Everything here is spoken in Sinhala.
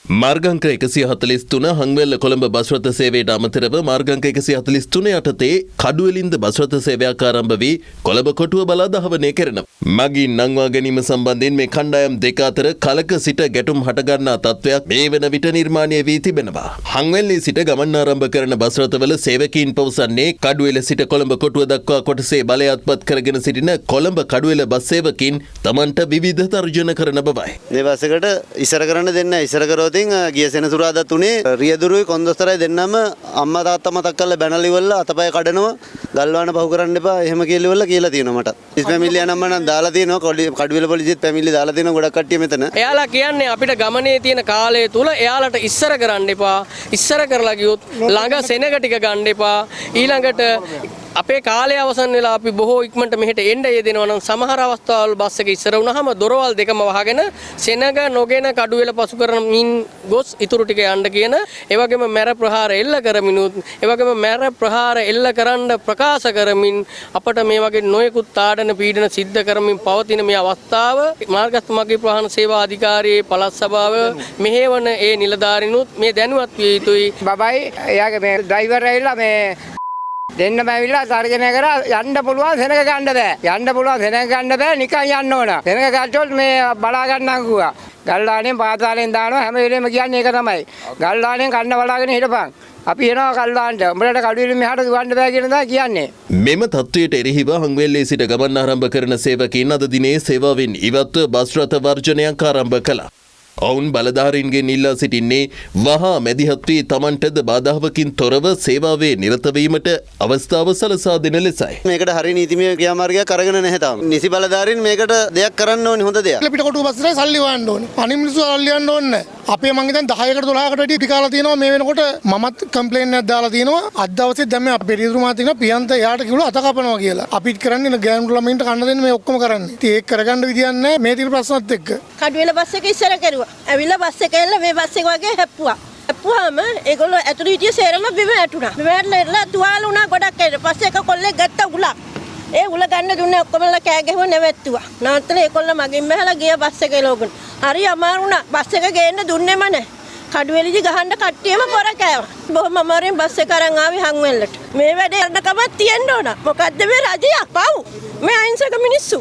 මාර්ගංක 143 හංවෙල්ල කොළඹ බස් රථ සේවයට අමතරව මාර්ගංක 143 යටතේ කඩුවෙලින්ද බස් රථ සේවයක් ආරම්භ වී කොළඹ කොටුව බලා දහවනය කරනවා. මගින් නංවා ගැනීම සම්බන්ධයෙන් මේ කණ්ඩායම් දෙක අතර කලක සිට ගැටුම් හටගන්නා තත්ත්වයක් මේ වන විට නිර්මාණය වී තිබෙනවා. හංවෙල්ලේ සිට ගමන් ආරම්භ කරන බස් රථවල සේවකීන් පවසන්නේ කඩුවෙල සිට කොළඹ කොටුව දක්වා කොටසේ බලය අත්පත් කරගෙන සිටින කොළඹ කඩුවෙල බස් සේවකීන් තමන්ට විවිධ තර්ජන කරන බවයි. මේ බස් එකට ඉස්සර කරන්න දෙන්න ඉස්සර කරොත් ගිය සෙනසුරාදා තුනේ රියදුරුයි කොන්දොස්තරයි දෙන්නම අම්මා තාත්තා මතක් කරලා බැනලි වල අතපය කඩනවා ගල්වාන පහු කරන්න එපා එහෙම කියලා තියෙනවා මට. ඉස් පැමිණිලි යනම්ම නම් දාලා තියෙනවා කඩුවෙල පොලිසියත් පැමිණිලි දාලා තියෙනවා ගොඩක් කට්ටිය මෙතන. එයාලා කියන්නේ අපිට ගමනේ තියෙන කාලය තුල එයාලට ඉස්සර කරන්න එපා. ඉස්සර කරලා ගියොත් ළඟ සෙනග ටික ගන්න එපා. ඊළඟට අපේ කාලය අවසන් වෙලා අපි බොහෝ ඉක්මනට මෙහෙට එන්න යෙදෙනවා නම් සමහර අවස්ථාවල බස් එක ඉස්සර වුණාම දොරවල් දෙකම වහගෙන සෙනග නොගෙන කඩුවෙල පසු කරමින් ගොස් ඉතුරු ටික යන්න කියන ඒ වගේම මැර ප්‍රහාර එල්ල කරමිනුත් ඒ වගේම මැර ප්‍රහාර එල්ල කරන්න ප්‍රකාශ කරමින් අපට මේ වගේ නොයෙකුත් තාඩන පීඩන සිද්ධ කරමින් පවතින මේ අවස්ථාව මාර්ගස්ථ මගී ප්‍රවාහන සේවා අධිකාරියේ පළාත් සභාව මෙහෙවන ඒ නිලධාරිනුත් මේ දැනුවත් විය යුතුයි. බබයි එයාගේ මේ ඩ්‍රයිවර් ඇවිල්ලා මේ දෙන්නම ඇවිල්ලා තර්ජනය කරා යන්න පුළුවන් සෙනග ගන්න බෑ. යන්න පුළුවන් සෙනග ගන්න බෑ නිකන් යන්න ඕන. සෙනග ගත්තොත් මේ බලා ගන්නම් කිව්වා. ගල්ලාණෙන් පාතාලෙන් දානවා හැම වෙලේම කියන්නේ ඒක තමයි. ගල්ලාණෙන් කන්න බලාගෙන හිටපන්. අපි එනවා කල්ලාන්ට. උඹලට කඩුවෙලින් මෙහාට දුවන්න බෑ කියන දා කියන්නේ. මෙම තත්ත්වයට එරෙහිව හංවෙල්ලේ සිට ගමන් ආරම්භ කරන සේවකීන් අද දිනේ සේවාවෙන් ඉවත්ව බස් රථ වර්ජනයක් ආරම්භ කළා. ඔවුන් බලධාරීන්ගෙන් ඉල්ලා සිටින්නේ වහා මැදිහත් වී තමන්ටද බාධාවකින් තොරව සේවාවේ නිරත වීමට අවස්ථාව සලසා දෙන ලෙසයි. මේකට හරි නීතිමය ක්‍රියාමාර්ගයක් අරගෙන නැහැ තාම. නිසි බලධාරීන් මේකට දෙයක් කරන්න ඕනේ හොඳ දෙයක්. පිට කොටුව බස් එකේ සල්ලි හොයන්න ඕනේ. අනිත් මිනිස්සු සල්ලි යන්න ඕනේ. අපේ මං හිතන්නේ 10කට 12කට වැඩි පිකාලා තියෙනවා මේ වෙනකොට මමත් කම්ප්ලේන්ට් එකක් දාලා තියෙනවා. අද දවසේ දැන් මේ අපේ රියදුරුමා තියෙනවා පියන්ත එයාට කිව්වා අත කපනවා කියලා. අපිත් කරන්නේ ගෑනු ළමයින්ට කන්න දෙන්න මේ ඔක්කොම කරන්නේ. ඉතින් ඒක කරගන්න විදියක් නැහැ මේ තියෙන ප්‍රශ්නත් එක්ක. කඩුවෙල බස් එක ඉස්සර කරුවා. ඇවිල්ලා බස් එක එල්ල මේ බස් එක වගේ හැප්පුවා. හැප්පුවාම ඒගොල්ලෝ ඇතුළේ හිටිය සේරම බිම ඇටුණා. බිම ඇටලා තුවාල වුණා ගොඩක් අය. පස්සේ එක කොල්ලෙක් ගත්ත උලක්. ඒ උල ගන්න දුන්නේ ඔක්කොමලා කෑ ගැහුවා නැවැත්තුවා. නැවැත්තලා ඒගොල්ලෝ මගෙන් බහලා ගියා බස් එක එලවගෙන. හරි අමාරු වුණා. බස් එක ගේන්න දුන්නේම නැහැ. කඩුවෙලිදි ගහන්න කට්ටියම පොර කෑවා. බොහොම අමාරුවෙන් බස් එක අරන් ආවි හංවෙල්ලට. මේ වැඩේ කරන්න කමක් තියෙන්න ඕන. මොකද්ද මේ රජයක් පව්. මේ අහිංසක මිනිස්සු.